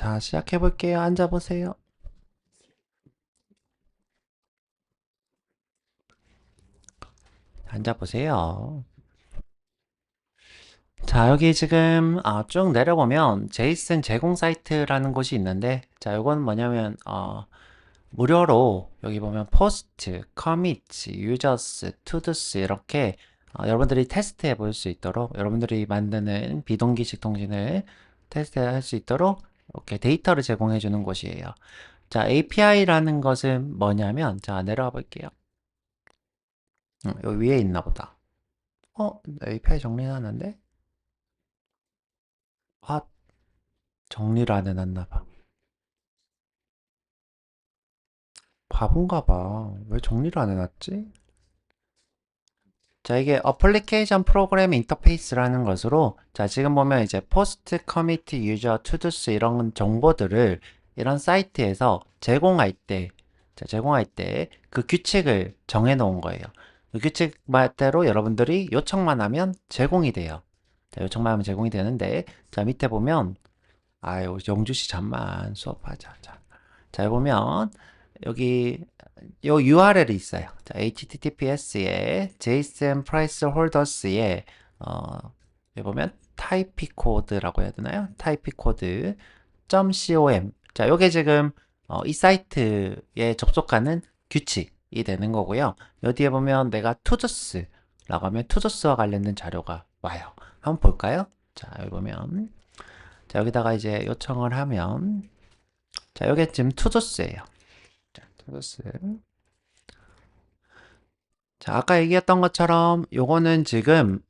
자, 시작해 볼게요. 앉아 보세요. 앉아 보세요. 자, 여기 지금 쭉 내려보면 제이슨 제공 사이트라는 곳이 있는데, 자, 이건 뭐냐면 무료로 여기 보면 포스트, 커밋, 유저스, 투두스 이렇게 여러분들이 테스트해 볼 수 있도록 여러분들이 만드는 비동기식 통신을 테스트할 수 있도록 이렇게 데이터를 제공해 주는 곳이에요. 자, API라는 것은 뭐냐면, 자, 내려와 볼게요. 여기 위에 있나 보다. API 정리하는데? 아, 정리를 안 해놨나 봐. 바본가 봐. 왜 정리를 안 해놨지? 자, 이게 어플리케이션 프로그램 인터페이스라는 것으로, 자, 지금 보면 이제 포스트, 커미트, 유저, 투두스 이런 정보들을 이런 사이트에서 제공할 때, 자, 제공할 때 그 규칙을 정해 놓은 거예요. 그 규칙 말대로 여러분들이 요청만 하면 제공이 돼요. 자, 요청만 하면 제공이 되는데, 자, 밑에 보면, 아유, 영주씨 잠만 수업하자. 자, 잘 보면, 여기 요 URL이 있어요. 자, HTTPS에 JSON Price Holders에 여기 보면 타이피 코드라고 해야 되나요? 타이피 코드 .com. 자, 요게 지금 이 사이트에 접속하는 규칙이 되는 거고요. 여기에 보면 내가 투두스라고 하면 투두스와 관련된 자료가 와요. 한번 볼까요? 자, 여기 보면 자, 여기다가 이제 요청을 하면 자, 요게 지금 투두스예요. 자, 투두스. 자, 아까 얘기했던 것처럼 요거는 지금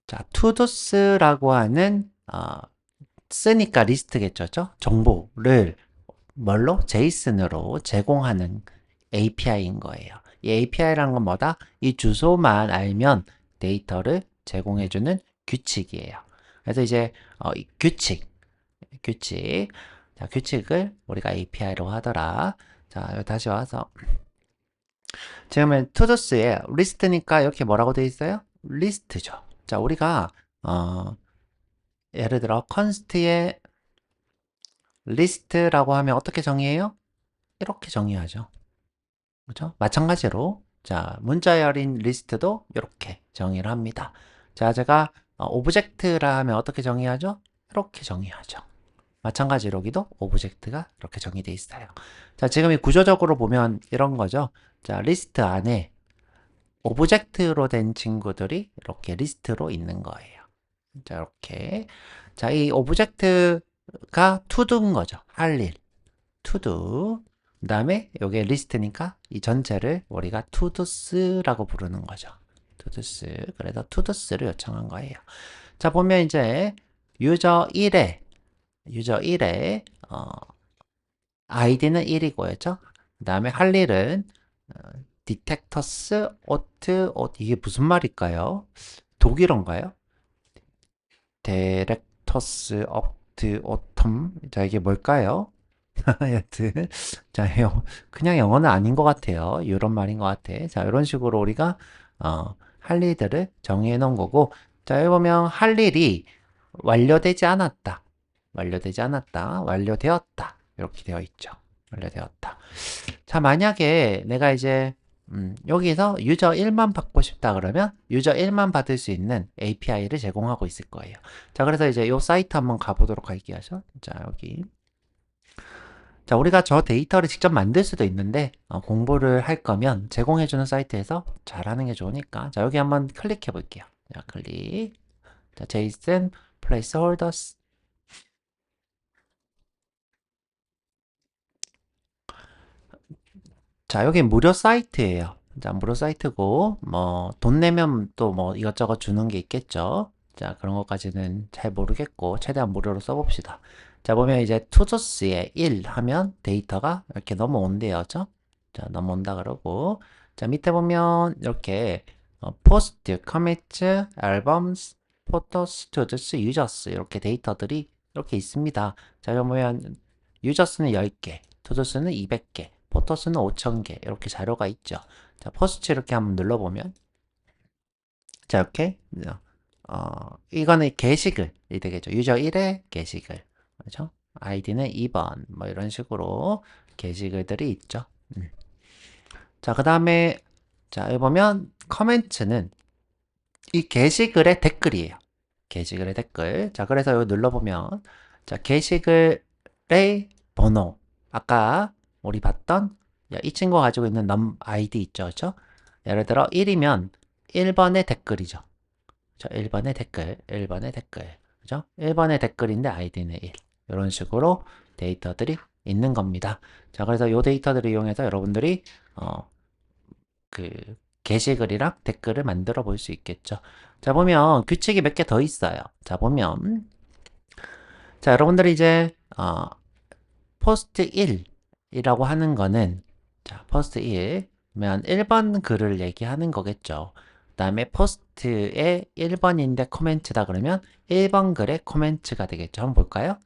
자, 투두스라고 하는 쓰니까 리스트겠죠. 정보를 뭘로? 제이슨으로 제공하는 API인 거예요. 이 API라는 건 뭐다? 이 주소만 알면 데이터를 제공해주는 규칙이에요. 그래서 이제 이 규칙. 자, 규칙을 우리가 API로 하더라. 자, 여기 다시 와서 지금은 투두스에 리스트니까 이렇게 뭐라고 되어 있어요? 리스트죠. 자, 우리가 어, 예를 들어 const의 리스트라고 하면 어떻게 정의해요? 이렇게 정의하죠. 그렇죠? 마찬가지로 자, 문자 열인 리스트도 이렇게 정의를 합니다. 자, 제가 오브젝트라 하면 어떻게 정의하죠? 이렇게 정의하죠. 마찬가지로 여기도 오브젝트가 이렇게 정의되어 있어요. 자, 지금 이 구조적으로 보면 이런 거죠. 자, 리스트 안에 오브젝트로 된 친구들이 이렇게 리스트로 있는 거예요. 자, 이렇게. 자, 이 오브젝트가 to도인 거죠. 할 일. to 그 다음에 이게 리스트니까 이 전체를 우리가 to도s라고 부르는 거죠. todos. 그래서 todos를 요청한 거예요. 자, 보면 이제 유저 1에 아이디는 1이고요. 그 다음에 할 일은 디텍터스 오트 이게 무슨 말일까요? 독일어인가요? 디렉터스 옵트 오텀 자 이게 뭘까요? 여튼 자 그냥 영어는 아닌 것 같아요. 이런 말인 것 같아. 자 이런 식으로 우리가 할 일들을 정의해 놓은 거고 자 여기 보면 할 일이 완료되지 않았다. 완료되었다. 이렇게 되어 있죠. 완료되었다. 자, 만약에 내가 이제 여기서 유저 1만 받고 싶다 그러면 유저 1만 받을 수 있는 API를 제공하고 있을 거예요. 자, 그래서 이제 이 사이트 한번 가보도록 할게요. 자, 여기. 자, 우리가 저 데이터를 직접 만들 수도 있는데 공부를 할 거면 제공해주는 사이트에서 잘하는 게 좋으니까 자, 여기 한번 클릭해 볼게요. 자, 클릭. 자, JSON placeholders. 자, 여기 무료 사이트예요. 자, 무료 사이트고, 뭐, 돈 내면 또 뭐 이것저것 주는 게 있겠죠. 자, 그런 것까지는 잘 모르겠고, 최대한 무료로 써봅시다. 자, 보면 이제 투소스에 1 하면 데이터가 이렇게 넘어온대요. 그죠? 자, 넘어온다 그러고, 자, 밑에 보면 이렇게 포스트, 커미트, 앨범스, 포토스, 투두스, 유저스 이렇게 데이터들이 이렇게 있습니다. 자, 여기 보면 유저스는 10개, 투두스는 200개, 포토스는 5000개 이렇게 자료가 있죠. 자, 포스트 이렇게 한번 눌러보면 자, 이렇게 이거는 게시글이 되겠죠. 유저 1의 게시글. 그렇죠? 아이디는 2번. 뭐 이런 식으로 게시글들이 있죠. 자, 그 다음에, 자, 여기 보면 커멘트는 이 게시글의 댓글이에요. 게시글의 댓글. 자, 그래서 여기 눌러보면, 자, 게시글의 번호. 아까 우리 봤던 이 친구가 가지고 있는 아이디 있죠. 그렇죠? 예를 들어 1이면 1번의 댓글이죠. 저 1번의 댓글, 1번의 댓글. 그죠? 1번의 댓글인데 아이디는 1. 이런 식으로 데이터들이 있는 겁니다. 자, 그래서 이 데이터들을 이용해서 여러분들이 그 게시글이랑 댓글을 만들어 볼 수 있겠죠. 자, 보면 규칙이 몇 개 더 있어요. 자, 보면 자, 여러분들이 이제 포스트 1이라고 하는 거는 자, 포스트 1면 1번 글을 얘기하는 거겠죠. 그 다음에 포스트의 1번인데 코멘트다 그러면 1번 글의 코멘트가 되겠죠. 한번 볼까요?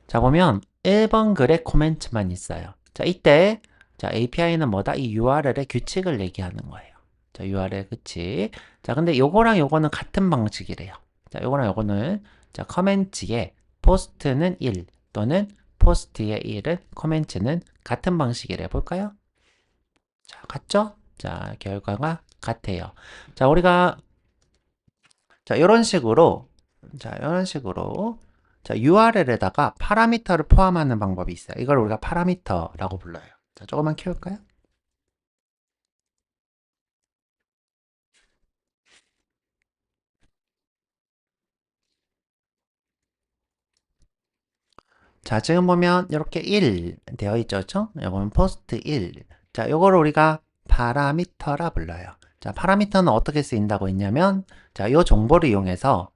자, 보면 1번 글의 코멘트만 있어요. 자, 이때 자, API는 뭐다? 이 URL의 규칙을 얘기하는 거예요. 자, URL 규칙. 자, 근데 요거랑 요거는 같은 방식이래요. 자, 요거랑 요거는 자, 커멘트에 포스트는 1 또는 포스트의 1은 코멘트는 같은 방식이래. 볼까요? 자, 같죠? 자, 결과가 같아요. 자, 우리가 자, 이런 식으로 자, URL에다가 파라미터를 포함하는 방법이 있어요. 이걸 우리가 파라미터라고 불러요. 자, 조금만 키울까요? 자, 지금 보면 이렇게 1 되어 있죠. 그렇죠? 여기 보면 포스트 1. 자, 요거를 우리가 파라미터라 불러요. 자, 파라미터는 어떻게 쓰인다고 했냐면 자, 요 정보를 이용해서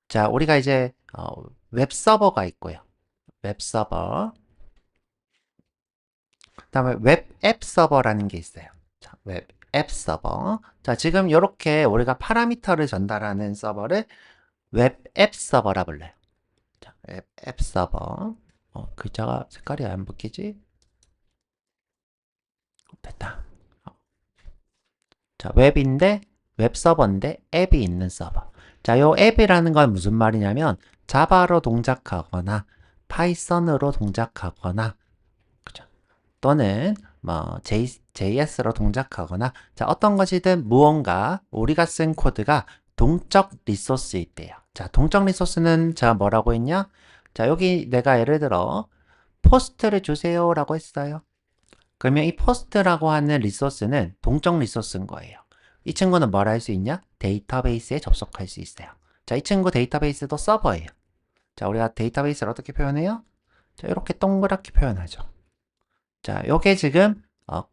자, 우리가 이제 웹 서버가 있고요. 웹 서버. 그다음에 웹 앱 서버라는 게 있어요. 자, 웹 앱 서버. 자, 지금 이렇게 우리가 파라미터를 전달하는 서버를 웹 앱 서버라 불러요. 자, 웹 앱 서버. 글자가 색깔이 안 바뀌지? 됐다. 자, 웹인데 웹 서버인데 앱이 있는 서버. 자, 요 앱이라는 건 무슨 말이냐면 자바로 동작하거나 파이썬으로 동작하거나 그죠? 또는 뭐 JS로 동작하거나 자, 어떤 것이든 무언가 우리가 쓴 코드가 동적 리소스일 때요. 자, 동적 리소스는 자 뭐라고 했냐? 자, 여기 내가 예를 들어 포스트를 주세요라고 했어요. 그러면 이 포스트라고 하는 리소스는 동적 리소스인 거예요. 이 친구는 뭘 할 수 있냐? 데이터베이스에 접속할 수 있어요. 자, 이 친구 데이터베이스도 서버예요. 자, 우리가 데이터베이스를 어떻게 표현해요? 자, 이렇게 동그랗게 표현하죠. 자, 요게 지금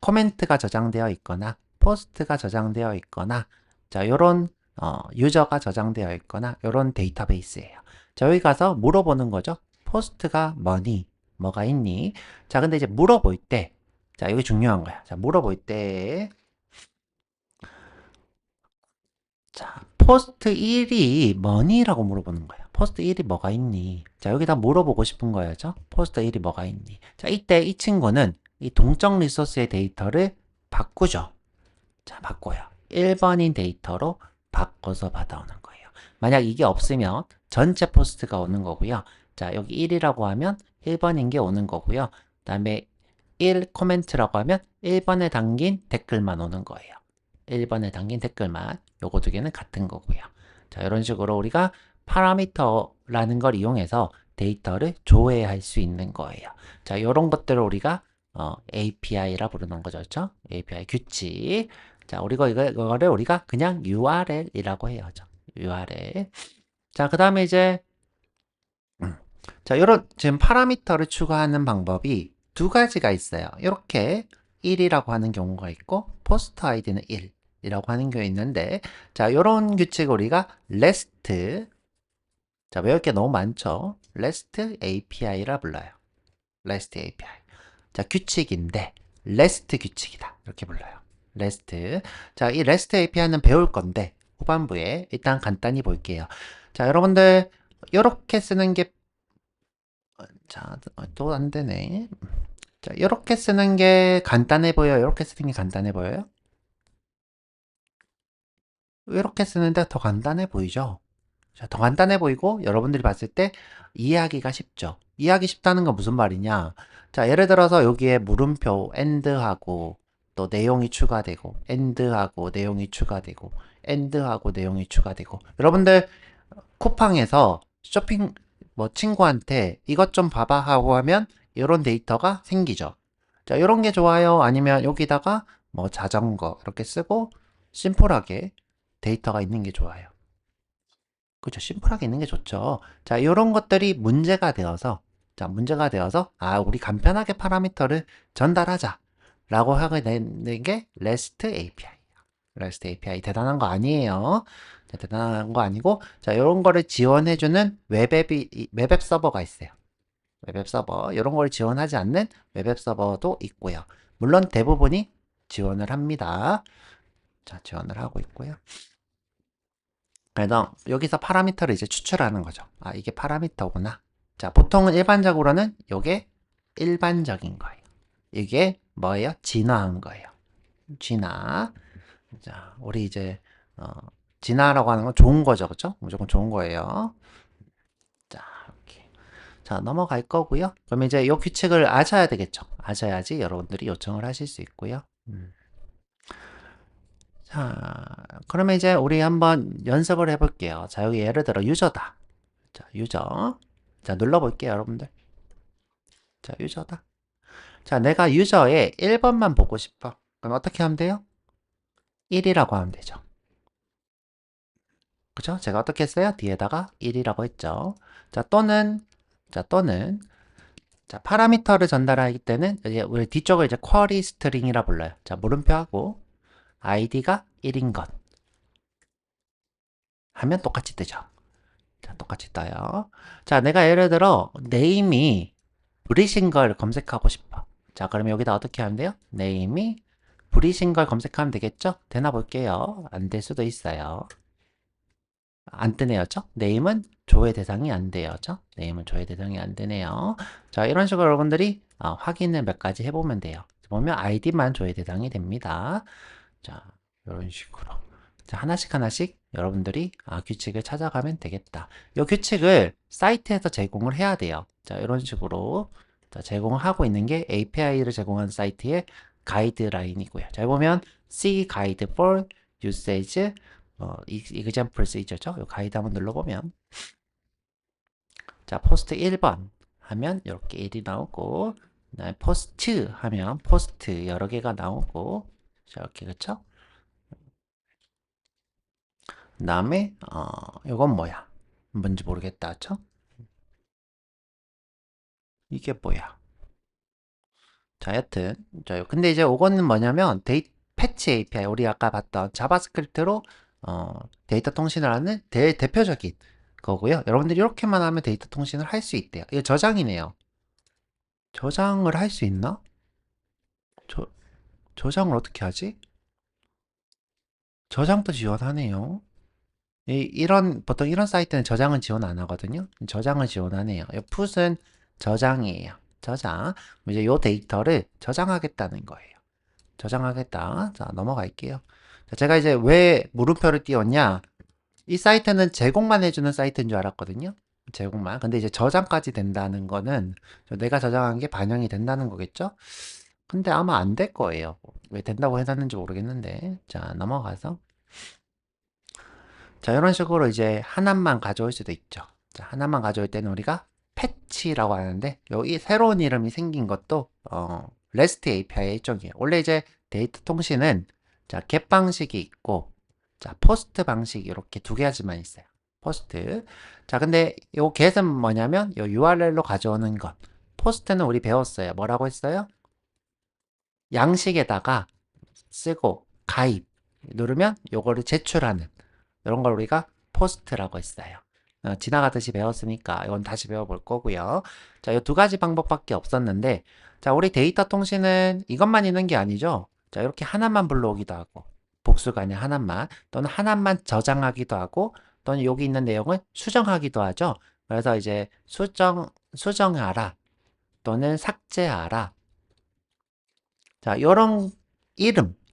코멘트가 저장되어 있거나 포스트가 저장되어 있거나 자, 요런 유저가 저장되어 있거나 요런 데이터베이스예요. 자, 여기 가서 물어보는 거죠. 포스트가 뭐니? 뭐가 있니? 자, 근데 이제 물어볼 때 자, 여기 중요한 거야. 자, 물어볼 때 자, 포스트 1이 뭐니? 라고 물어보는 거야. 포스트 1이 뭐가 있니? 자, 여기다 물어보고 싶은 거야죠. 포스트 1이 뭐가 있니? 자, 이때 이 친구는 이 동적 리소스의 데이터를 바꾸죠. 자, 바꿔요. 1번인 데이터로 바꿔서 받아오는 거예요. 만약 이게 없으면 전체 포스트가 오는 거고요. 자, 여기 1이라고 하면 1번인 게 오는 거고요. 그 다음에 1 코멘트라고 하면 1번에 담긴 댓글만 오는 거예요. 1번에 담긴 댓글만 요거 두 개는 같은 거고요. 자, 이런 식으로 우리가 파라미터라는 걸 이용해서 데이터를 조회할 수 있는 거예요. 자, 이런 것들을 우리가 API라 부르는 거죠. 그렇죠? API 규칙. 자, 우리가 이거를 우리가 그냥 URL이라고 해요. URL. 자, 그다음에 이제 자, 요런 지금 파라미터를 추가하는 방법이 두 가지가 있어요. 이렇게 1이라고 하는 경우가 있고 포스트 아이디는 1이라고 하는 경우가 있는데 자, 요런 규칙을 우리가 REST 자, 외울 게 너무 많죠. REST API라 불러요. REST API. 자, 규칙인데 REST 규칙이다. 이렇게 불러요. REST. 자, 이 REST API는 배울 건데 후반부에 일단 간단히 볼게요. 자, 여러분들 이렇게 쓰는 게 자, 또 안 되네. 자, 이렇게 쓰는 게 간단해 보여요? 이렇게 쓰는 게 간단해 보여요? 이렇게 쓰는데 더 간단해 보이죠? 자, 더 간단해 보이고 여러분들이 봤을 때 이해하기가 쉽죠. 이해하기 쉽다는 건 무슨 말이냐? 자, 예를 들어서 여기에 물음표 end하고 또 내용이 추가되고 end하고 내용이 추가되고 end하고 내용이 추가되고 여러분들 쿠팡에서 쇼핑 뭐 친구한테 이것 좀 봐봐 하고 하면 이런 데이터가 생기죠. 자, 이런 게 좋아요. 아니면 여기다가 뭐 자전거 이렇게 쓰고 심플하게 데이터가 있는 게 좋아요. 그렇죠. 심플하게 있는 게 좋죠. 자, 이런 것들이 문제가 되어서, 자, 문제가 되어서, 아, 우리 간편하게 파라미터를 전달하자. 라고 하게 되는 게 REST API. REST API 대단한 거 아니에요. 자, 대단한 거 아니고, 자, 이런 거를 지원해주는 웹앱 서버가 있어요. 웹앱 서버. 이런 걸 지원하지 않는 웹앱 서버도 있고요. 물론 대부분이 지원을 합니다. 자, 지원을 하고 있고요. 그래서 여기서 파라미터를 이제 추출하는 거죠. 아, 이게 파라미터구나. 자, 보통은 일반적으로는 이게 일반적인 거예요. 이게 뭐예요? 진화한 거예요. 진화. 자, 우리 이제 진화라고 하는 건 좋은 거죠, 그렇죠? 무조건 좋은 거예요. 자, 이렇게. 자, 넘어갈 거고요. 그럼 이제 이 규칙을 아셔야 되겠죠. 아셔야지 여러분들이 요청을 하실 수 있고요. 자, 그러면 이제 우리 한번 연습을 해볼게요. 자, 여기 예를 들어 유저다. 자, 유저. 자, 눌러볼게요, 여러분들. 자, 유저다. 자, 내가 유저의 1번만 보고 싶어. 그럼 어떻게 하면 돼요? 1이라고 하면 되죠. 그죠? 제가 어떻게 했어요? 뒤에다가 1이라고 했죠. 자, 또는, 자, 파라미터를 전달하기 때는, 이제 우리 뒤쪽을 이제 쿼리 스트링이라 불러요. 자, 물음표하고, id가 1인 것. 하면 똑같이 뜨죠. 자, 똑같이 떠요. 자, 내가 예를 들어, 네임이 브리신 걸 검색하고 싶어. 자, 그러면 여기다 어떻게 하면 돼요? 네임이 브리신 걸 검색하면 되겠죠? 되나 볼게요. 안 될 수도 있어요. 안 뜨네요. 죠? 네임은 조회 대상이 안 돼요. 죠? 네임은 조회 대상이 안 되네요. 자, 이런 식으로 여러분들이 확인을 몇 가지 해보면 돼요. 보면 아이디만 조회 대상이 됩니다. 자, 이런 식으로. 자, 하나씩 여러분들이 규칙을 찾아가면 되겠다. 이 규칙을 사이트에서 제공을 해야 돼요. 자, 이런 식으로 자, 제공하고 있는 게 API를 제공한 사이트의 가이드라인이고요. 자, 보면 C guide for usage examples 있죠? 이 가이드 한번 눌러보면 자, 포스트 1번 하면 이렇게 1이 나오고 포스트 하면 포스트 여러 개가 나오고 자, 이렇게 그쵸? 그 다음에 이건 뭐야? 뭔지 모르겠다, 그쵸? 이게 뭐야? 자, 여튼 근데 이제 이거는 뭐냐면 패치 API 우리 아까 봤던 자바스크립트로 데이터 통신을 하는 대표적인 거고요. 여러분들이 이렇게만 하면 데이터 통신을 할 수 있대요. 이거 저장이네요. 저장을 할 수 있나? 저, 저장을 어떻게 하지? 저장도 지원하네요. 보통 이런 사이트는 저장은 지원 안 하거든요. 저장을 지원하네요. 이 풋은 저장이에요. 저장. 이제 요 데이터를 저장하겠다는 거예요. 저장하겠다. 자, 넘어갈게요. 자, 제가 이제 왜 물음표를 띄웠냐? 이 사이트는 제공만 해주는 사이트인 줄 알았거든요. 제공만. 근데 이제 저장까지 된다는 거는 내가 저장한 게 반영이 된다는 거겠죠? 근데 아마 안 될 거예요. 왜 된다고 해놨는지 모르겠는데. 자, 넘어가서. 자, 이런 식으로 이제 하나만 가져올 수도 있죠. 자, 하나만 가져올 때는 우리가 패치라고 하는데, 여기 새로운 이름이 생긴 것도, REST API의 일종이에요. 원래 이제 데이터 통신은, 자, get 방식이 있고, 자, 포스트 방식이 이렇게 두 가지만 있어요. 포스트. 자, 근데 요 get은 뭐냐면, 요 URL로 가져오는 것. 포스트는 우리 배웠어요. 뭐라고 했어요? 양식에다가 쓰고, 가입. 누르면 요거를 제출하는. 이런 걸 우리가 포스트라고 했어요. 지나가듯이 배웠으니까 이건 다시 배워볼 거고요. 자, 이 두 가지 방법밖에 없었는데, 자, 우리 데이터 통신은 이것만 있는 게 아니죠. 자, 이렇게 하나만 불러오기도 하고, 복수가 아니라 하나만, 또는 하나만 저장하기도 하고, 또는 여기 있는 내용을 수정하기도 하죠. 그래서 이제 수정하라, 또는 삭제하라. 자, 이런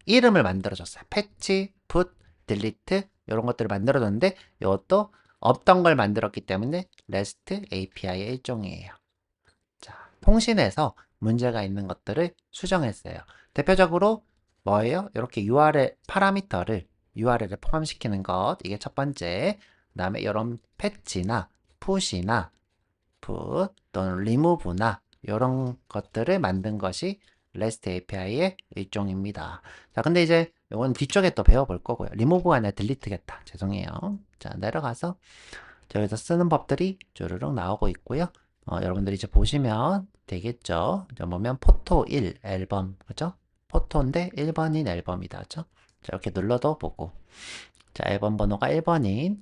이름을 만들어줬어요. 패치, put, delete, 이런 것들을 만들어줬는데 이것도 없던 걸 만들었기 때문에 REST API의 일종이에요. 자, 통신에서 문제가 있는 것들을 수정했어요. 대표적으로 뭐예요? 이렇게 URL 파라미터를 URL에 포함시키는 것, 이게 첫 번째. 그 다음에 이런 패치나 푸시나 put 또는 remove나 이런 것들을 만든 것이 REST API의 일종입니다. 자, 근데 이제 이건 뒤쪽에 또 배워볼 거고요. remove가 아니라 delete겠다. 죄송해요. 자, 내려가서 여기서 쓰는 법들이 주르륵 나오고 있고요. 여러분들이 이제 보시면 되겠죠. 이제 보면 포토 1 앨범, 그죠? 포토인데 1번인 앨범이다, 그죠? 자, 이렇게 눌러도 보고. 자, 앨범 번호가 1번인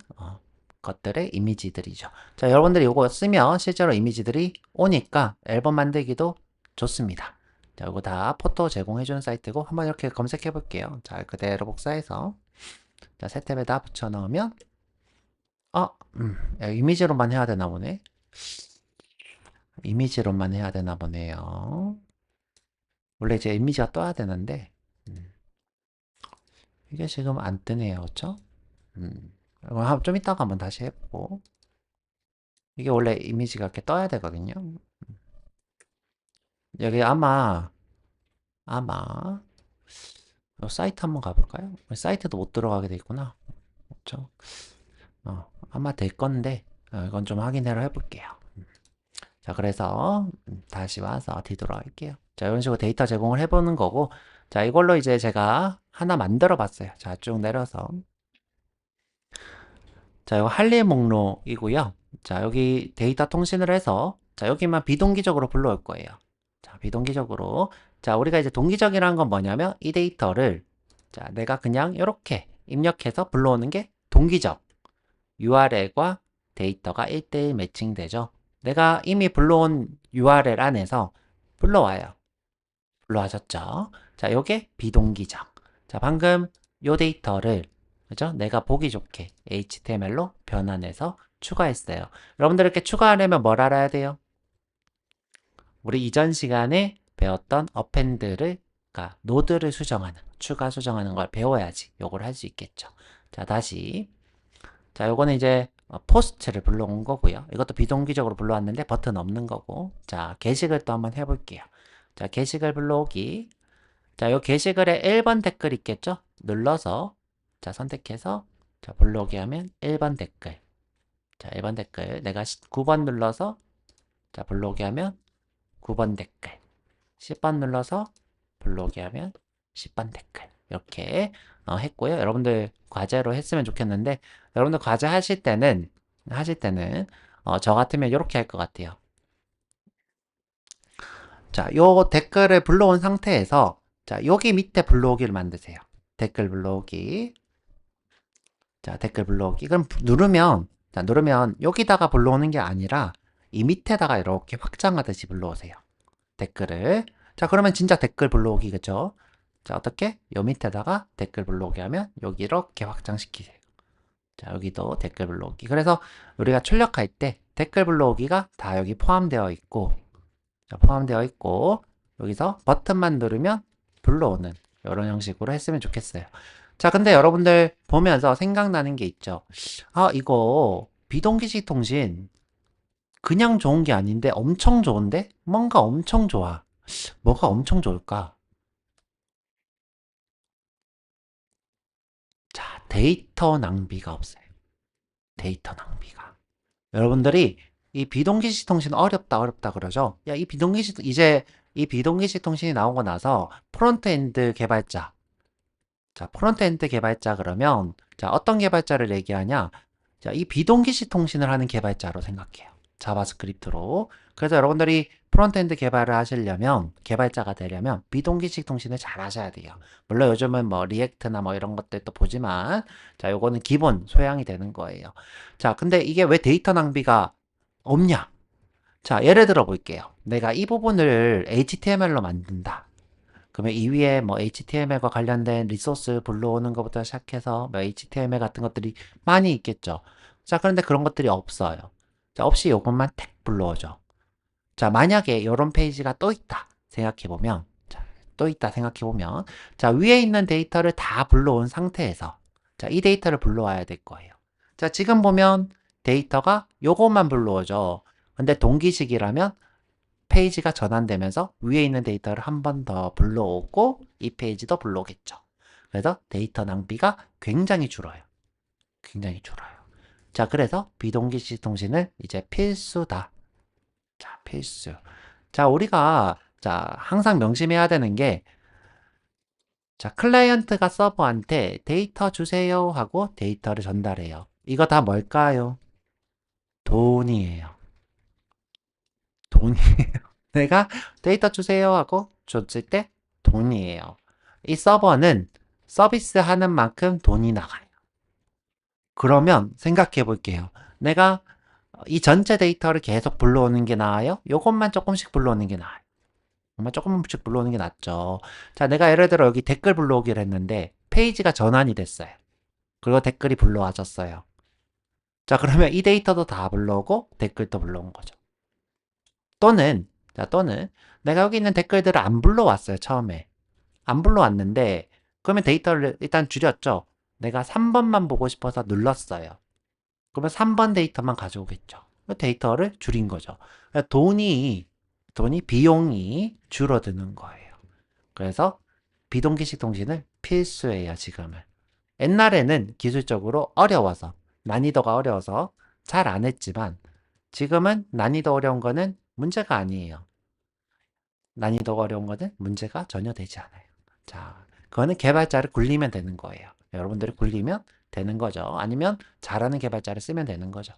것들의 이미지들이죠. 자, 여러분들이 이거 쓰면 실제로 이미지들이 오니까 앨범 만들기도 좋습니다. 자, 이거 다 포토 제공해주는 사이트고 한번 이렇게 검색해 볼게요. 자, 그대로 복사해서 자, 새 탭에다 붙여 넣으면 이미지로만 해야 되나 보네. 이미지로만 해야 되나 보네요. 원래 이제 이미지가 떠야 되는데 이게 지금 안 뜨네요. 그쵸? 좀 이따가 한번 다시 해보고 이게 원래 이미지가 이렇게 떠야 되거든요. 여기 아마 사이트 한번 가볼까요? 사이트도 못 들어가게 돼 있구나. 그렇죠? 아마 될 건데 이건 좀 확인을 해볼게요. 자, 그래서 다시 와서 뒤돌아갈게요. 자, 이런 식으로 데이터 제공을 해보는 거고, 자, 이걸로 이제 제가 하나 만들어 봤어요. 자, 쭉 내려서. 자, 이거 할 일 목록이고요. 자, 여기 데이터 통신을 해서, 자, 여기만 비동기적으로 불러올 거예요. 자, 비동기적으로. 자, 우리가 이제 동기적이라는 건 뭐냐면, 이 데이터를, 자, 내가 그냥 이렇게 입력해서 불러오는 게 동기적. URL과 데이터가 1대1 매칭되죠. 내가 이미 불러온 URL 안에서 불러와요. 불러와졌죠? 자, 요게 비동기적. 자, 방금 요 데이터를 그죠? 내가 보기 좋게 HTML로 변환해서 추가했어요. 여러분들 이렇게 추가하려면 뭘 알아야 돼요? 우리 이전 시간에 배웠던 어펜드를 그러니까 노드를 수정하는 추가 수정하는 걸 배워야지 요걸 할 수 있겠죠. 자, 다시 자, 요거는 이제 포스트를 불러온 거고요. 이것도 비동기적으로 불러왔는데 버튼 없는 거고. 자, 게시글 또 한번 해볼게요. 자, 게시글 불러오기. 자, 요 게시글에 1번 댓글 있겠죠? 눌러서 자, 선택해서 자, 불러오기 하면 1번 댓글. 자, 1번 댓글. 내가 9번 눌러서 자, 불러오기 하면 9번 댓글. 10번 눌러서 불러오기 하면 10번 댓글. 이렇게 했고요. 여러분들 과제로 했으면 좋겠는데 여러분들 과제 하실 때는 저 같으면 이렇게 할 것 같아요. 자, 요 댓글을 불러온 상태에서 자, 여기 밑에 불러오기를 만드세요. 댓글 불러오기. 자, 댓글 불러오기. 그럼 누르면 여기다가 불러오는 게 아니라 이 밑에다가 이렇게 확장하듯이 불러오세요. 댓글을. 자, 그러면 진짜 댓글 불러오기겠죠? 자, 어떻게? 요 밑에다가 댓글 불러오기 하면 여기 이렇게 확장시키세요. 자, 여기도 댓글 불러오기. 그래서 우리가 출력할 때 댓글 불러오기가 다 여기 포함되어 있고, 자, 포함되어 있고, 여기서 버튼만 누르면 불러오는 이런 형식으로 했으면 좋겠어요. 자, 근데 여러분들 보면서 생각나는 게 있죠. 아, 이거 비동기식 통신 그냥 좋은 게 아닌데 엄청 좋은데? 뭔가 엄청 좋아. 뭐가 엄청 좋을까? 자, 데이터 낭비가 없어요. 데이터 낭비가. 여러분들이 이 비동기식 통신 어렵다 그러죠? 야, 이 비동기식 통신이 나오고 나서 프론트엔드 개발자. 자, 프론트엔드 개발자 그러면 자, 어떤 개발자를 얘기하냐? 자, 이 비동기식 통신을 하는 개발자로 생각해요. 자바스크립트로. 그래서 여러분들이 프론트엔드 개발을 하시려면, 개발자가 되려면 비동기식 통신을 잘 하셔야 돼요. 물론 요즘은 뭐 리액트나 뭐 이런 것들도 보지만, 자, 요거는 기본 소양이 되는 거예요. 자, 근데 이게 왜 데이터 낭비가 없냐? 자, 예를 들어 볼게요. 내가 이 부분을 HTML로 만든다. 그러면 이 위에 뭐 HTML과 관련된 리소스 불러오는 것부터 시작해서 뭐 HTML 같은 것들이 많이 있겠죠. 자, 그런데 그런 것들이 없어요. 자, 없이 이것만 택 불러오죠. 자, 만약에 이런 페이지가 또 있다 생각해보면 자, 또 있다 생각해보면 자, 위에 있는 데이터를 다 불러온 상태에서 자, 이 데이터를 불러와야 될 거예요. 자, 지금 보면 데이터가 요것만 불러오죠. 근데 동기식이라면 페이지가 전환되면서 위에 있는 데이터를 한 번 더 불러오고 이 페이지도 불러오겠죠. 그래서 데이터 낭비가 굉장히 줄어요. 굉장히 줄어요. 자, 그래서 비동기식 통신은 이제 필수다. 자, 필수. 자, 우리가 항상 명심해야 되는 게 자, 클라이언트가 서버한테 데이터 주세요 하고 데이터를 전달해요. 이거 다 뭘까요? 돈이에요. 돈이에요. 내가 데이터 주세요 하고 줬을 때 돈이에요. 이 서버는 서비스 하는 만큼 돈이 나가요. 그러면 생각해 볼게요. 내가 이 전체 데이터를 계속 불러오는 게 나아요? 요것만 조금씩 불러오는 게 나아요. 정말 조금씩 불러오는 게 낫죠. 자, 내가 예를 들어 여기 댓글 불러오기를 했는데 페이지가 전환이 됐어요. 그리고 댓글이 불러와졌어요. 자, 그러면 이 데이터도 다 불러오고 댓글도 불러온 거죠. 또는 내가 여기 있는 댓글들을 안 불러왔어요, 처음에. 안 불러왔는데 그러면 데이터를 일단 줄였죠. 내가 3번만 보고 싶어서 눌렀어요. 그러면 3번 데이터만 가져오겠죠. 데이터를 줄인 거죠. 그러니까 비용이 줄어드는 거예요. 그래서 비동기식 통신을 필수예요, 지금은. 옛날에는 기술적으로 어려워서, 난이도가 어려워서 잘 안 했지만, 지금은 난이도 어려운 거는 문제가 아니에요. 난이도가 어려운 거는 문제가 전혀 되지 않아요. 자, 그거는 개발자를 굴리면 되는 거예요. 여러분들이 굴리면 되는 거죠. 아니면 잘하는 개발자를 쓰면 되는 거죠.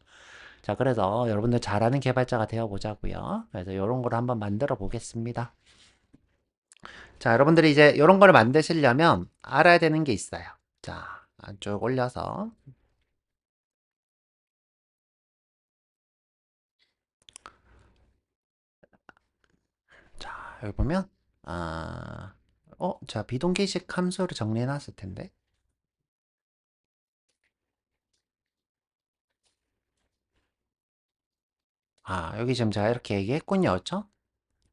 자, 그래서 여러분들 잘하는 개발자가 되어 보자고요. 그래서 이런 걸 한번 만들어 보겠습니다. 자, 여러분들이 이제 이런 걸 만드시려면 알아야 되는 게 있어요. 자, 쭉 올려서 자, 여기 보면 자, 비동기식 함수를 정리해 놨을 텐데. 여기 지금 제가 이렇게 얘기했군요. 그렇죠?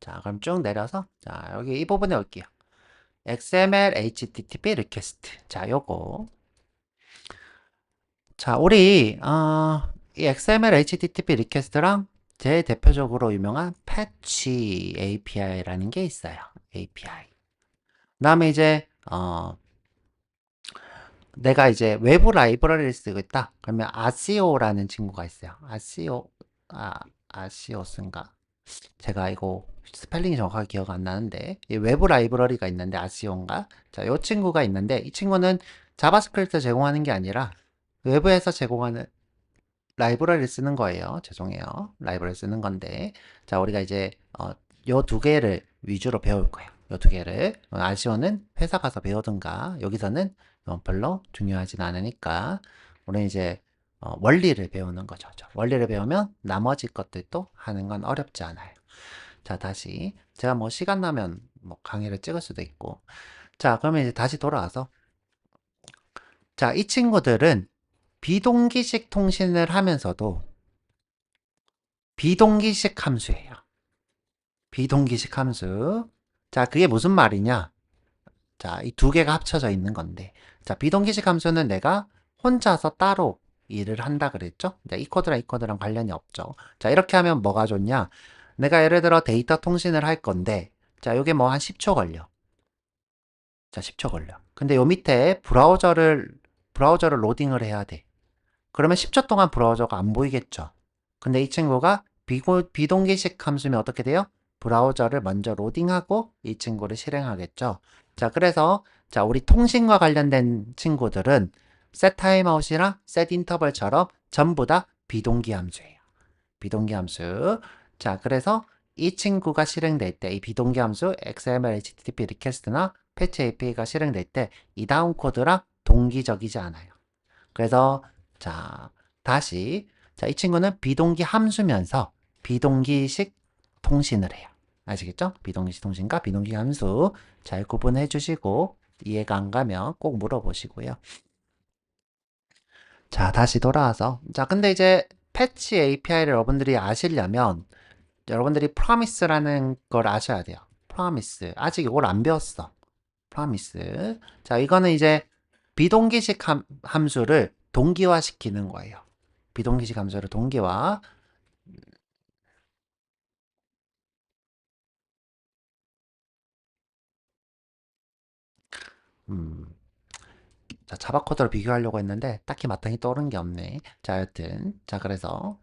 자, 그럼 쭉 내려서 자, 여기 이 부분에 올게요. XML HTTP 리퀘스트. 자, 요거. 자, 우리 이 XML HTTP 리퀘스트랑 제일 대표적으로 유명한 패치 API라는 게 있어요. API. 그다음에 이제 내가 이제 외부 라이브러리를 쓰고 있다. 그러면 아시오라는 친구가 있어요. 아시오스인가? 제가 이거 스펠링이 정확하게 기억 안 나는데 이 외부 라이브러리가 있는데 아시오인가? 자, 이 친구가 있는데 이 친구는 자바스크립트 제공하는 게 아니라 외부에서 제공하는 라이브러리를 쓰는 거예요. 죄송해요. 라이브러리 쓰는 건데 자, 우리가 이제 요 두 개를 위주로 배울 거예요. 요 두 개를 아시오는 회사 가서 배우든가 여기서는 별로 중요하진 않으니까 우리는 이제 원리를 배우는 거죠. 원리를 배우면 나머지 것들도 하는 건 어렵지 않아요. 자, 다시 제가 뭐 시간 나면 뭐 강의를 찍을 수도 있고 자, 그러면 이제 다시 돌아와서 자, 이 친구들은 비동기식 통신을 하면서도 비동기식 함수예요. 비동기식 함수. 자, 그게 무슨 말이냐? 자, 이 두 개가 합쳐져 있는 건데. 자, 비동기식 함수는 내가 혼자서 따로 일을 한다 그랬죠? 이 코드랑 이 코드랑 관련이 없죠. 자, 이렇게 하면 뭐가 좋냐? 내가 예를 들어 데이터 통신을 할 건데, 자, 요게 뭐 한 10초 걸려. 자, 10초 걸려. 근데 요 밑에 브라우저를 로딩을 해야 돼. 그러면 10초 동안 브라우저가 안 보이겠죠. 근데 이 친구가 비동기식 함수면 어떻게 돼요? 브라우저를 먼저 로딩하고 이 친구를 실행하겠죠. 자, 그래서 자, 우리 통신과 관련된 친구들은 set timeout이랑 set interval처럼 전부 다 비동기 함수예요. 비동기 함수. 자, 그래서 이 친구가 실행될 때 이 비동기 함수 XML, HTTP 리퀘스트나 패치 API가 실행될 때 이 다음 코드랑 동기적이지 않아요. 그래서 자, 다시 자, 이 친구는 비동기 함수면서 비동기식 통신을 해요. 아시겠죠? 비동기식 통신과 비동기 함수 잘 구분해 주시고 이해가 안 가면 꼭 물어보시고요. 자, 다시 돌아와서 자, 근데 이제 패치 API를 여러분들이 아시려면 여러분들이 promise라는 걸 아셔야 돼요. promise. 아직 이걸 안 배웠어. promise. 자, 이거는 이제 비동기식 함수를 동기화시키는 거예요. 비동기식 함수를 동기화. 음, 자, 자바 코드로 비교하려고 했는데 딱히 마땅히 떠오르는 게 없네. 자, 여튼 자, 그래서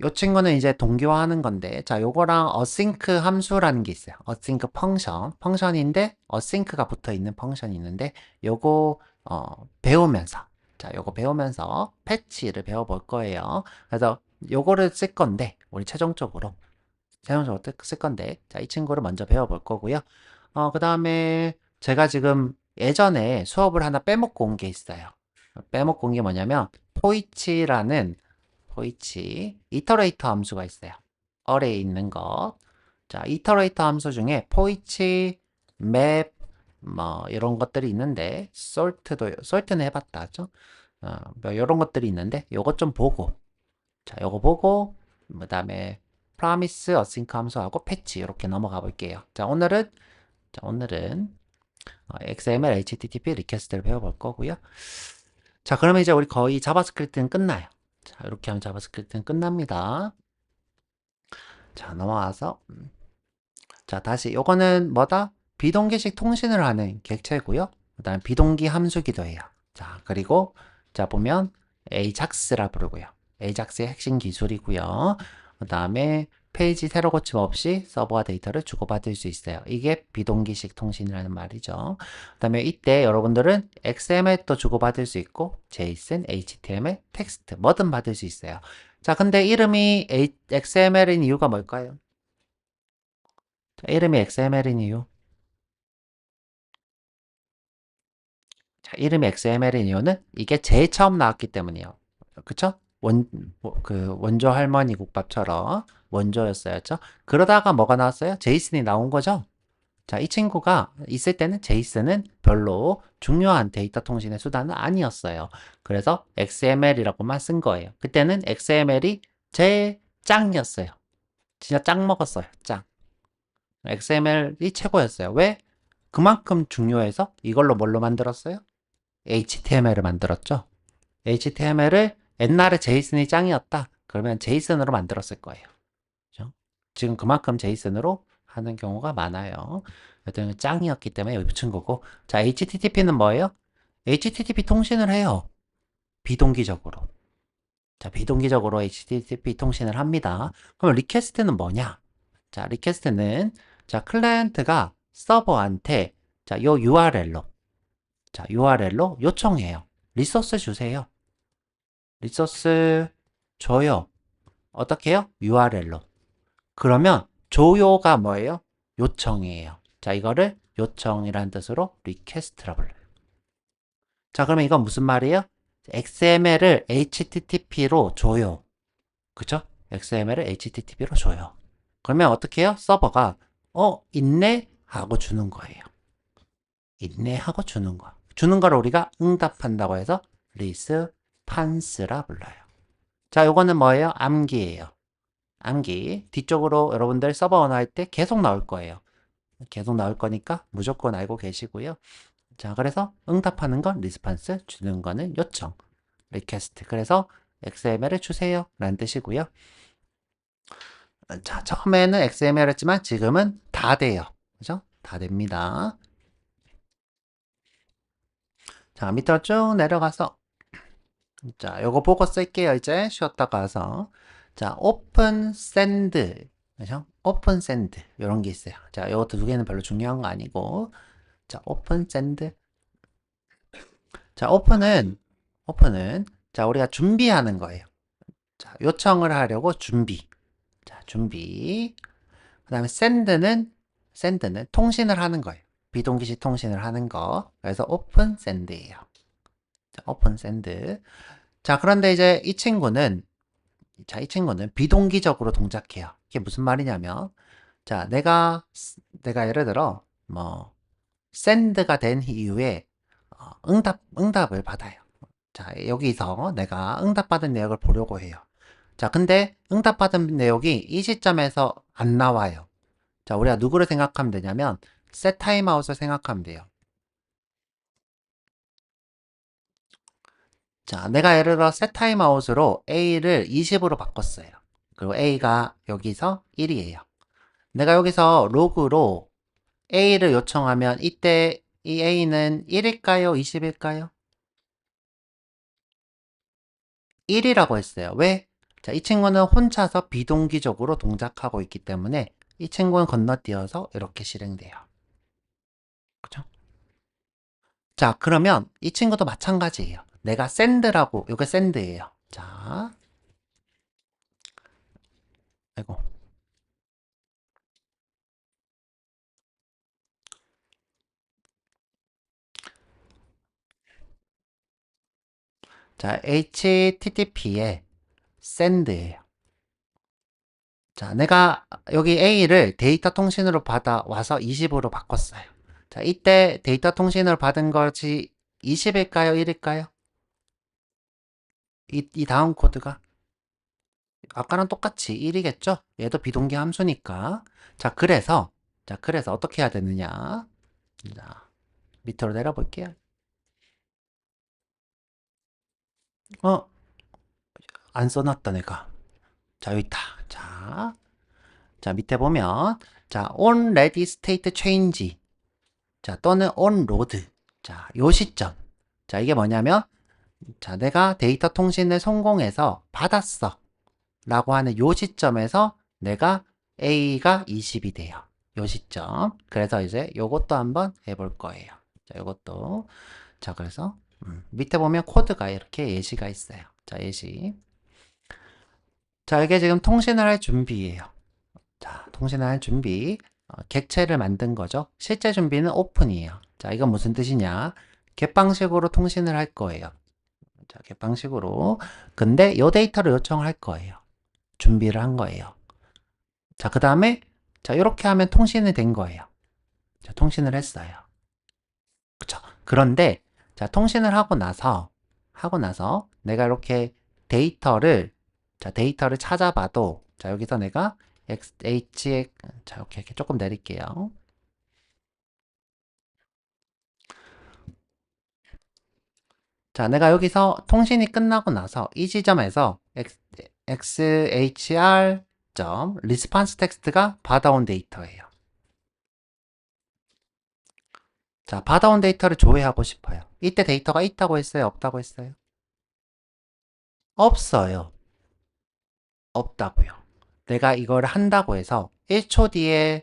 요 친구는 이제 동기화하는 건데, 자, 요거랑 어싱크 함수라는 게 있어요. 어싱크 펑션인데 어싱크가 붙어 있는 펑션이 있는데, 요거 배우면서, 자, 요거 배우면서 패치를 배워볼 거예요. 그래서 요거를 쓸 건데, 우리 최종적으로 쓸 건데, 자, 이 친구를 먼저 배워볼 거고요. 그 다음에 제가 지금 예전에 수업을 하나 빼먹고 온 게 있어요. 빼먹고 온 게 뭐냐면, 포이치, 이터레이터 함수가 있어요. 어레에 있는 것. 자, 이터레이터 함수 중에 포이치, 맵, 뭐, 이런 것들이 있는데, 솔트는 해봤다, 하죠? 뭐, 이런 것들이 있는데, 요것 좀 보고, 자, 요거 보고, 그 다음에, 프라미스, 어싱크 함수하고 패치, 이렇게 넘어가 볼게요. 자, 오늘은 XML, HTTP 리퀘스트를 배워볼 거고요. 자, 그러면 이제 우리 거의 자바스크립트는 끝나요. 자, 이렇게 하면 자바스크립트는 끝납니다. 자, 넘어와서 자, 다시 요거는 뭐다? 비동기식 통신을 하는 객체고요. 그다음 비동기 함수기도 해요. 자, 그리고 자 보면 AJAX라 부르고요. AJAX의 핵심 기술이고요. 그다음에 페이지 세로 고침 없이 서버와 데이터를 주고받을 수 있어요. 이게 비동기식 통신이라는 말이죠. 그다음에 이때 여러분들은 XML도 주고받을 수 있고 JSON, HTML, 텍스트 뭐든 받을 수 있어요. 자, 근데 이름이 XML인 이유가 뭘까요? 자, 이름이 XML인 이유. 자, 이름이 XML인 이유는 이게 제일 처음 나왔기 때문이에요. 그쵸? 원조 할머니 국밥처럼 원조였어야죠. 그러다가 뭐가 나왔어요? 제이슨이 나온 거죠? 자, 이 친구가 있을 때는 제이슨은 별로 중요한 데이터 통신의 수단은 아니었어요. 그래서 XML이라고만 쓴 거예요. 그때는 XML이 제일 짱이었어요. 진짜 짱 먹었어요. 짱. XML이 최고였어요. 왜? 그만큼 중요해서 이걸로 뭘로 만들었어요? HTML을 만들었죠. HTML을 옛날에 제이슨이 짱이었다. 그러면 제이슨으로 만들었을 거예요. 그죠? 지금 그만큼 제이슨으로 하는 경우가 많아요. 여튼 짱이었기 때문에 여기 붙인 거고. 자, HTTP는 뭐예요? HTTP 통신을 해요. 비동기적으로. 자, 비동기적으로 HTTP 통신을 합니다. 그럼 리퀘스트는 뭐냐? 자, 리퀘스트는 자, 클라이언트가 서버한테 자, 요 URL로 요청해요. 리소스 주세요. 리소스 줘요. 어떻게 해요? URL로. 그러면 줘요가 뭐예요? 요청이에요. 자, 이거를 요청이라는 뜻으로 리퀘스트라 불러요. 자, 그러면 이건 무슨 말이에요? XML을 HTTP로 줘요. 그쵸? XML을 HTTP로 줘요. 그러면 어떻게 해요? 서버가 있네? 하고 주는 거예요. 있네? 하고 주는 거. 주는 거를 우리가 응답한다고 해서 리스판스라 불러요. 자, 요거는 뭐예요? 암기예요. 암기. 뒤쪽으로 여러분들 서버 언어 할 때 계속 나올 거예요. 계속 나올 거니까 무조건 알고 계시고요. 자, 그래서 응답하는 건 리스판스, 주는 거는 요청, 리퀘스트. 그래서 XML을 주세요. 라는 뜻이고요. 자, 처음에는 XML 했지만 지금은 다 돼요. 그죠? 다 됩니다. 자, 밑으로 쭉 내려가서 자, 요거 보고 쓸게요. 이제 쉬었다 가서 자, 오픈 샌드 그죠? 오픈 샌드 이런 게 있어요. 자, 요것도 두 개는 별로 중요한 거 아니고 자, 오픈 샌드 자, 오픈은 자, 우리가 준비하는 거예요. 자, 요청을 하려고 준비. 자, 준비. 그다음에 샌드는 통신을 하는 거예요. 비동기식 통신을 하는 거. 그래서 오픈 샌드예요. 자, 오픈 샌드. 자, 그런데 이제 이 친구는 비동기적으로 동작해요. 이게 무슨 말이냐면, 자, 내가 예를 들어, 뭐, 샌드가 된 이후에, 응답을 받아요. 자, 여기서 내가 응답받은 내역을 보려고 해요. 자, 근데 응답받은 내역이 이 시점에서 안 나와요. 자, 우리가 누구를 생각하면 되냐면, set timeout을 생각하면 돼요. 자, 내가 예를 들어 set timeout으로 A를 20으로 바꿨어요. 그리고 A가 여기서 1이에요. 내가 여기서 로그로 A를 요청하면 이때 이 A는 1일까요? 20일까요? 1이라고 했어요. 왜? 자, 이 친구는 혼자서 비동기적으로 동작하고 있기 때문에 이 친구는 건너뛰어서 이렇게 실행돼요. 그죠? 자, 그러면 이 친구도 마찬가지예요. 내가 send라고, 이게 send예요. 자, 아이고. 자, HTTP에 send예요. 자, 내가 여기 A를 데이터 통신으로 받아와서 20으로 바꿨어요. 자, 이때 데이터 통신을 받은 것이 20일까요? 1일까요? 이 다음 코드가 아까랑 똑같이 1이겠죠? 얘도 비동기 함수니까. 자, 그래서 어떻게 해야 되느냐? 자, 밑으로 내려볼게요. 어, 안 써놨다, 내가. 자, 여기 있다. 자, 밑에 보면, 자, on ready state change. 자, 또는 on load. 자, 요 시점. 자, 이게 뭐냐면, 자, 내가 데이터 통신을 성공해서 받았어. 라고 하는 요 시점에서 내가 A가 20이 돼요. 요 시점. 그래서 이제 요것도 한번 해볼 거예요. 자, 요것도. 자, 그래서 밑에 보면 코드가 이렇게 예시가 있어요. 자, 예시. 자, 이게 지금 통신을 할 준비예요. 자, 통신을 할 준비. 객체를 만든 거죠. 실제 준비는 오픈이에요. 자, 이건 무슨 뜻이냐? 객방식으로 통신을 할 거예요. 자, 객방식으로. 근데 요 데이터를 요청을 할 거예요. 준비를 한 거예요. 자, 그 다음에, 자, 이렇게 하면 통신이 된 거예요. 자, 통신을 했어요. 그쵸. 그런데, 자, 통신을 하고 나서, 내가 이렇게 데이터를, 자, 데이터를 찾아봐도, 자, 여기서 내가 자, 이렇게 조금 내릴게요. 자, 내가 여기서 통신이 끝나고 나서 이 지점에서 xhr response text가 받아온 데이터예요. 자, 받아온 데이터를 조회하고 싶어요. 이때 데이터가 있다고 했어요? 없다고 했어요? 없어요. 없다고요. 내가 이걸 한다고 해서 1초 뒤에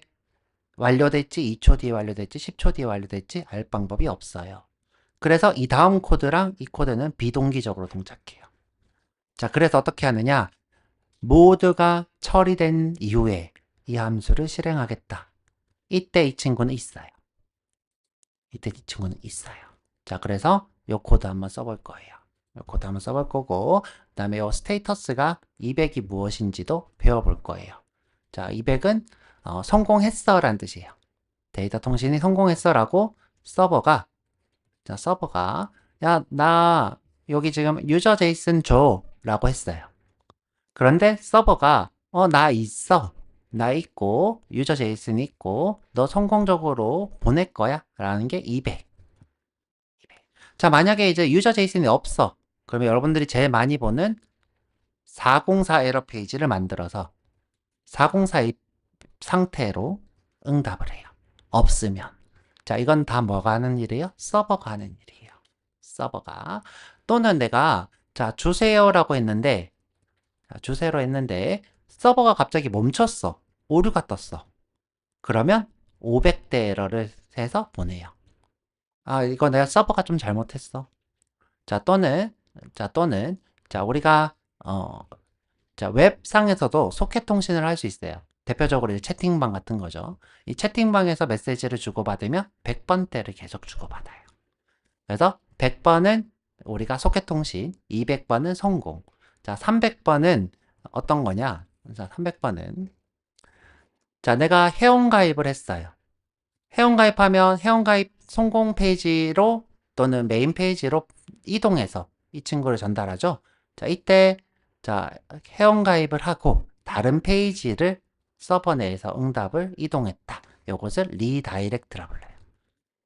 완료됐지, 2초 뒤에 완료됐지, 10초 뒤에 완료됐지 알 방법이 없어요. 그래서 이 다음 코드랑 이 코드는 비동기적으로 동작해요. 자, 그래서 어떻게 하느냐? 모두가 처리된 이후에 이 함수를 실행하겠다. 이때 이 친구는 있어요. 이때 이 친구는 있어요. 자, 그래서 이 코드 한번 써볼 거예요. 이 코드 한번 써볼 거고, 그 다음에 이 스테이터스가 200이 무엇인지도 배워볼 거예요. 자, 200은 성공했어 라는 뜻이에요. 데이터 통신이 성공했어 라고 서버가 야, 나 여기 지금 유저 제이슨 줘 라고 했어요. 그런데 서버가 나 있고 유저 제이슨 있고 너 성공적으로 보낼 거야 라는 게 200. 자, 만약에 이제 유저 제이슨이 없어. 그러면 여러분들이 제일 많이 보는 404 에러 페이지를 만들어서 404의 상태로 응답을 해요. 없으면. 자, 이건 다 뭐가 하는 일이에요? 서버가 하는 일이에요. 서버가. 또는 내가 자, 주세요라고 했는데 주세요로 했는데 서버가 갑자기 멈췄어. 오류가 떴어. 그러면 500대 에러를 해서 보내요. 아, 이거 내가 서버가 좀 잘못했어. 자, 또는, 자, 우리가, 자, 웹상에서도 소켓 통신을 할 수 있어요. 대표적으로 채팅방 같은 거죠. 이 채팅방에서 메시지를 주고받으면 100번대를 계속 주고받아요. 그래서 100번은 우리가 소켓 통신, 200번은 성공. 자, 300번은 어떤 거냐? 자, 300번은, 자, 내가 회원가입을 했어요. 회원가입하면 회원가입 성공 페이지로 또는 메인 페이지로 이동해서 이 친구를 전달하죠. 자, 이때 자, 회원가입을 하고 다른 페이지를 서버 내에서 응답을 이동했다. 요것을 리다이렉트라고 불러요.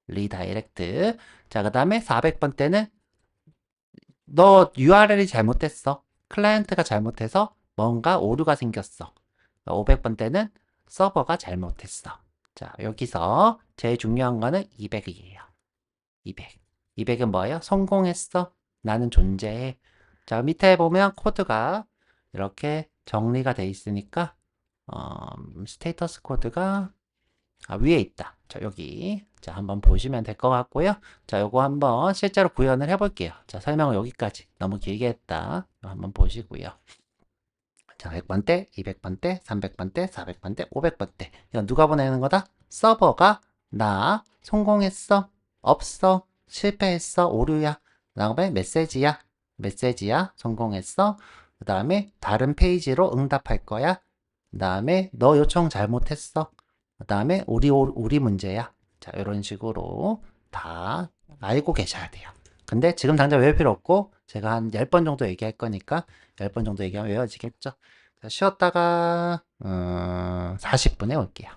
리다이렉트. 자, 그 다음에 400번 때는 너 URL이 잘못됐어. 클라이언트가 잘못해서 뭔가 오류가 생겼어. 500번 때는 서버가 잘못했어. 자, 여기서 제일 중요한 거는 200이에요. 200. 200은 뭐예요? 성공했어. 나는 존재해. 자, 밑에 보면 코드가 이렇게 정리가 돼 있으니까, 스테이터스 코드가 위에 있다. 자, 여기. 자, 한번 보시면 될 것 같고요. 자, 요거 한번 실제로 구현을 해볼게요. 자, 설명은 여기까지. 너무 길게 했다. 한번 보시고요. 자, 100번 때, 200번 때, 300번 때, 400번 때, 500번 때. 이건 누가 보내는 거다? 서버가 나 성공했어? 없어? 실패했어? 오류야? 그 다음에 메시지야? 메시지야? 성공했어? 그 다음에 다른 페이지로 응답할 거야? 그 다음에 너 요청 잘못했어? 그 다음에 우리 문제야. 자, 이런 식으로 다 알고 계셔야 돼요. 근데 지금 당장 외울 필요 없고 제가 한 10번 정도 얘기할 거니까 10번 정도 얘기하면 외워지겠죠. 자, 쉬었다가 40분에 올게요.